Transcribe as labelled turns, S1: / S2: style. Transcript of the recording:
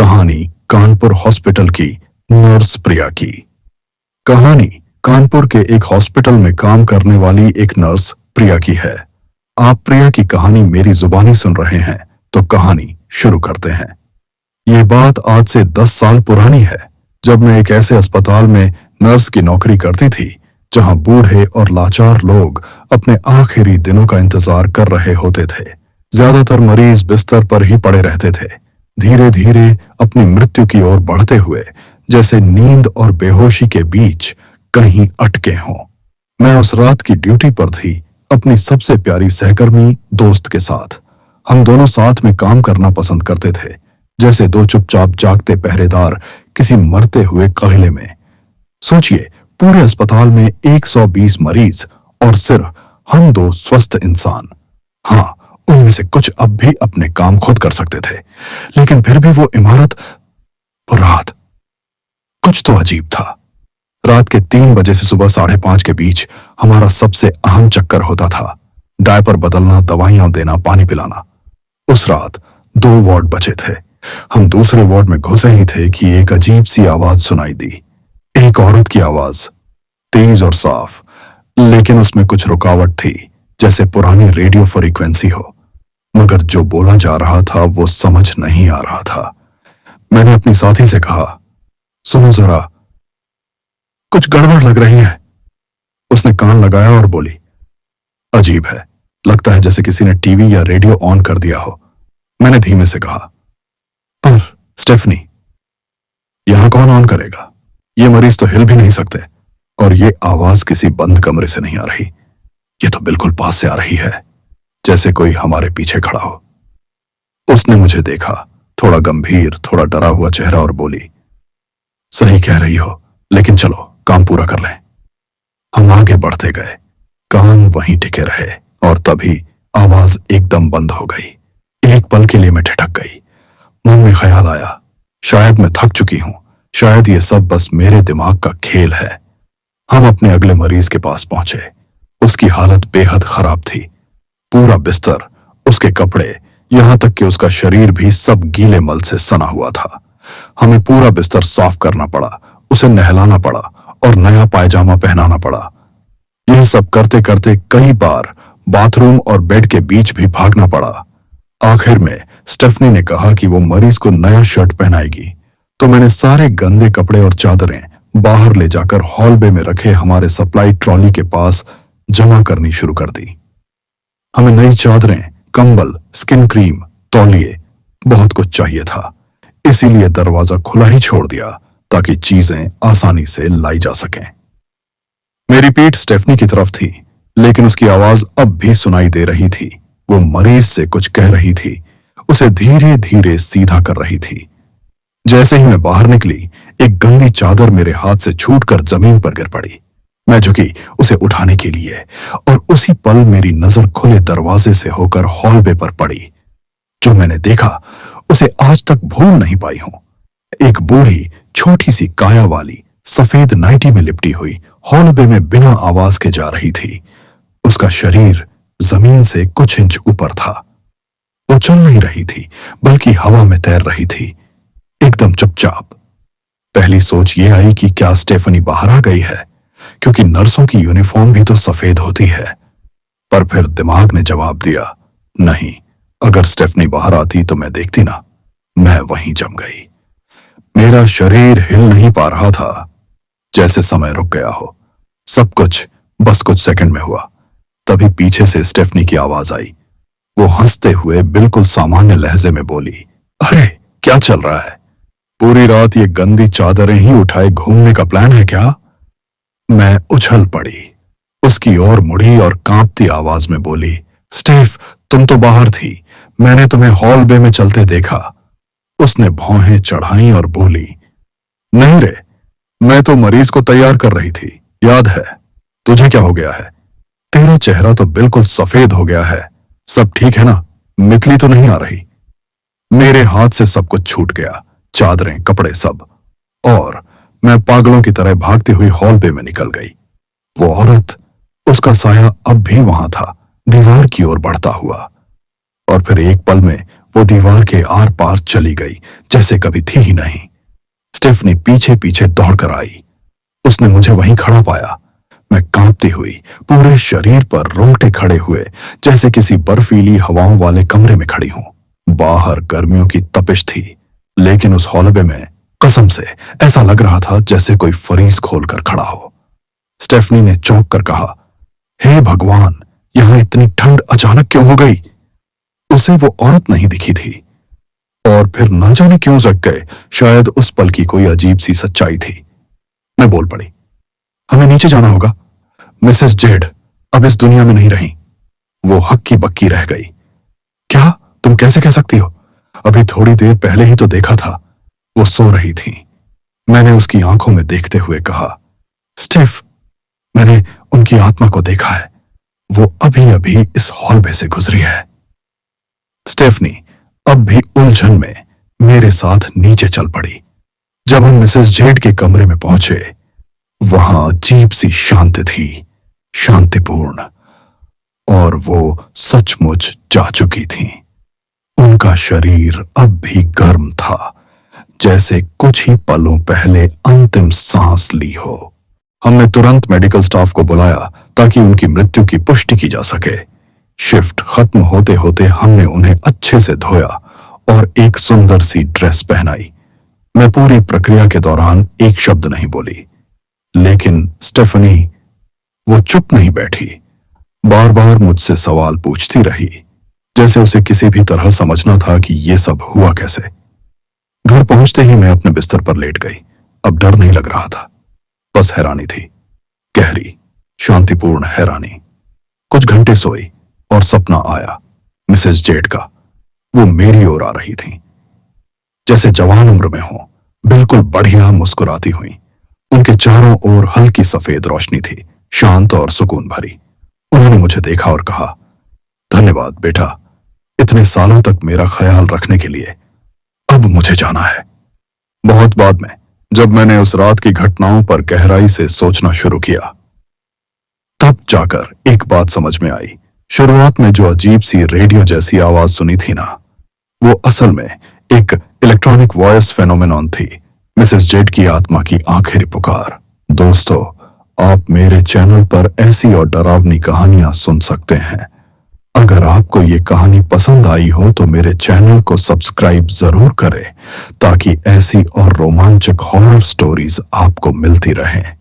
S1: कहानी कानपुर हॉस्पिटल की नर्स प्रिया की। कहानी कानपुर के एक हॉस्पिटल में काम करने वाली एक नर्स प्रिया की है। आप प्रिया की कहानी मेरी जुबानी सुन रहे हैं तो कहानी शुरू करते हैं। ये बात आज से 10 साल पुरानी है, जब मैं एक ऐसे अस्पताल में नर्स की नौकरी करती थी जहां बूढ़े और लाचार लोग अपने आखिरी दिनों का इंतजार कर रहे होते थे। ज्यादातर मरीज बिस्तर पर ही पड़े रहते थे, धीरे धीरे अपनी मृत्यु की ओर बढ़ते हुए, जैसे नींद और बेहोशी के बीच कहीं अटके हों। मैं उस रात की ड्यूटी पर थी, अपनी सबसे प्यारी सहकर्मी दोस्त के साथ। हम दोनों साथ में काम करना पसंद करते थे, जैसे दो चुपचाप जागते पहरेदार किसी मरते हुए काहिले में। सोचिए, पूरे अस्पताल में 120 मरीज और सिर्फ हम दो स्वस्थ इंसान। हाँ, उनमें से कुछ अब भी अपने काम खुद कर सकते थे, लेकिन फिर भी वो इमारत, वो रात, कुछ तो अजीब था। रात के 3 बजे से सुबह 5:30 के बीच हमारा सबसे अहम चक्कर होता था। डायपर बदलना, दवाइयां देना, पानी पिलाना। उस रात 2 वार्ड बचे थे। हम दूसरे वार्ड में घुसे ही थे कि एक अजीब सी आवाज सुनाई दी। एक औरत की आवाज, तेज और साफ, लेकिन उसमें कुछ रुकावट थी, जैसे पुरानी रेडियो फ्रीक्वेंसी हो। मगर जो बोला जा रहा था वो समझ नहीं आ रहा था। मैंने अपनी साथी से कहा, सुनो जरा, कुछ गड़बड़ लग रही है। उसने कान लगाया और बोली, अजीब है, लगता है जैसे किसी ने टीवी या रेडियो ऑन कर दिया हो। मैंने धीमे से कहा, पर स्टेफनी, यहां कौन ऑन करेगा? ये मरीज तो हिल भी नहीं सकते, और ये आवाज किसी बंद कमरे से नहीं आ रही। ये तो बिल्कुल पास से आ रही है, जैसे कोई हमारे पीछे खड़ा हो। उसने मुझे देखा, थोड़ा गंभीर, थोड़ा डरा हुआ चेहरा, और बोली, सही कह रही हो, लेकिन चलो काम पूरा कर लें। हम आगे बढ़ते गए, कान वहीं टिके रहे, और तभी आवाज एकदम बंद हो गई। एक पल के लिए मैं ठिठक गई। मन में ख्याल आया, शायद मैं थक चुकी हूं, शायद ये सब बस मेरे दिमाग का खेल है। हम अपने अगले मरीज के पास पहुंचे। उसकी हालत बेहद खराब थी। पूरा बिस्तर, उसके कपड़े, यहां तक कि उसका शरीर भी सब गीले मल से सना हुआ था। हमें पूरा बिस्तर साफ करना पड़ा, उसे नहलाना पड़ा और नया पायजामा पहनाना पड़ा। यह सब करते करते कई बार बाथरूम और बेड के बीच भी भागना पड़ा। आखिर में स्टेफनी ने कहा कि वो मरीज को नया शर्ट पहनाएगी, तो मैंने सारे गंदे कपड़े और चादरें बाहर ले जाकर हॉलवे में रखे हमारे सप्लाई ट्रॉली के पास जमा करनी शुरू कर दी। हमें नई चादरें, कंबल, स्किन क्रीम, तौलिए, बहुत कुछ चाहिए था। इसीलिए दरवाजा खुला ही छोड़ दिया ताकि चीजें आसानी से लाई जा सकें। मेरी पीठ स्टेफनी की तरफ थी, लेकिन उसकी आवाज अब भी सुनाई दे रही थी। वो मरीज से कुछ कह रही थी, उसे धीरे धीरे सीधा कर रही थी। जैसे ही मैं बाहर निकली, एक गंदी चादर मेरे हाथ से छूटकर जमीन पर गिर पड़ी। मैं झुकी उसे उठाने के लिए, और उसी पल मेरी नजर खुले दरवाजे से होकर हॉलवे पर पड़ी। जो मैंने देखा उसे आज तक भूल नहीं पाई हूं। एक बूढ़ी, छोटी सी काया वाली, सफेद नाइटी में लिपटी हुई हॉलवे में बिना आवाज के जा रही थी। उसका शरीर जमीन से कुछ इंच ऊपर था। वो चल नहीं रही थी, बल्कि हवा में तैर रही थी, एकदम चुपचाप। पहली सोच ये आई कि क्या स्टेफनी बाहर आ गई है, क्योंकि नर्सों की यूनिफॉर्म भी तो सफेद होती है। पर फिर दिमाग ने जवाब दिया, नहीं, अगर स्टेफनी बाहर आती तो मैं देखती ना। मैं वहीं जम गई। मेरा शरीर हिल नहीं पा रहा था, जैसे समय रुक गया हो। सब कुछ बस कुछ सेकंड में हुआ। तभी पीछे से स्टेफनी की आवाज आई। वो हंसते हुए बिल्कुल सामान्य लहजे में बोली, अरे क्या चल रहा है? पूरी रात ये गंदी चादरें ही उठाए घूमने का प्लान है क्या? मैं उछल पड़ी, उसकी ओर मुड़ी और कांपती आवाज में बोली, स्टेफ, तुम तो बाहर थी, मैंने तुम्हें हॉलवे में चलते देखा। उसने भौहें चढ़ाई और बोली, नहीं रे, मैं तो मरीज को तैयार कर रही थी, याद है? तुझे क्या हो गया है? तेरा चेहरा तो बिल्कुल सफेद हो गया है। सब ठीक है ना? मितली तो नहीं आ रही? मेरे हाथ से सब कुछ छूट गया, चादरें, कपड़े, सब, और मैं पागलों की तरह भागती हुई हॉलवे में निकल गई। वो औरत, उसका साया अब भी वहां था, दीवार की ओर बढ़ता हुआ, और फिर एक पल में वो दीवार के आर पार चली गई जैसे कभी थी ही नहीं। स्टेफनी पीछे पीछे दौड़कर आई। उसने मुझे वहीं खड़ा पाया। मैं कांपती हुई, पूरे शरीर पर रोंगटे खड़े हुए, जैसे किसी बर्फीली हवाओं वाले कमरे में खड़ी हूं। बाहर गर्मियों की तपिश थी, लेकिन उस हौलबे में कसम से ऐसा लग रहा था जैसे कोई फरीज खोलकर खड़ा हो। स्टेफनी ने चौंक कर कहा, हे भगवान, यहां इतनी ठंड अचानक क्यों हो गई? उसे वो औरत नहीं दिखी थी, और फिर न जाने क्यों जग गए। शायद उस पल की कोई अजीब सी सच्चाई थी। मैं बोल पड़ी, हमें नीचे जाना होगा। मिसेस जेड अब इस दुनिया में नहीं रही। वो हक्की बक्की रह गई। क्या? तुम कैसे कह सकती हो? अभी थोड़ी देर पहले ही तो देखा था, वो सो रही थी। मैंने उसकी आंखों में देखते हुए कहा, स्टेफ, मैंने उनकी आत्मा को देखा है। वो अभी अभी इस हॉलवे से गुजरी है। स्टेफनी अब भी उलझन में मेरे साथ नीचे चल पड़ी। जब हम मिसेस जेड के कमरे में पहुंचे, वहां अजीब सी शांति थी, शांतिपूर्ण, और वो सचमुच जा चुकी थी। उनका शरीर अब भी गर्म था, जैसे कुछ ही पलों पहले अंतिम सांस ली हो। हमने तुरंत मेडिकल स्टाफ को बुलाया ताकि उनकी मृत्यु की पुष्टि की जा सके। शिफ्ट खत्म होते होते हमने उन्हें अच्छे से धोया और एक सुंदर सी ड्रेस पहनाई। मैं पूरी प्रक्रिया के दौरान एक शब्द नहीं बोली, लेकिन स्टेफनी, वो चुप नहीं बैठी। बार बार मुझसे सवाल पूछती रही, जैसे उसे किसी भी तरह समझना था कि ये सब हुआ कैसे। घर पहुंचते ही मैं अपने बिस्तर पर लेट गई। अब डर नहीं लग रहा था, बस हैरानी थी, गहरी, शांतिपूर्ण हैरानी। कुछ घंटे सोई और सपना आया मिसेस जेड का। वो मेरी ओर आ रही थी, जैसे जवान उम्र में हो, बिल्कुल बढ़िया, मुस्कुराती हुई। उनके चारों ओर हल्की सफेद रोशनी थी, शांत और सुकून भरी। उन्होंने मुझे देखा और कहा, धन्यवाद बेटा, इतने सालों तक मेरा ख्याल रखने के लिए। अब मुझे जाना है। बहुत बाद में, जब मैंने उस रात की घटनाओं पर गहराई से सोचना शुरू किया, तब जाकर एक बात समझ में आई। शुरुआत में जो अजीब सी रेडियो जैसी आवाज सुनी थी ना, वो असल में एक इलेक्ट्रॉनिक वॉइस फेनोमेनॉन थी, मिसेस जेड की आत्मा की आखिरी पुकार। दोस्तों, आप मेरे चैनल पर ऐसी और डरावनी कहानियां सुन सकते हैं। अगर आपको ये कहानी पसंद आई हो तो मेरे चैनल को सब्सक्राइब जरूर करें, ताकि ऐसी और रोमांचक हॉरर स्टोरीज आपको मिलती रहें।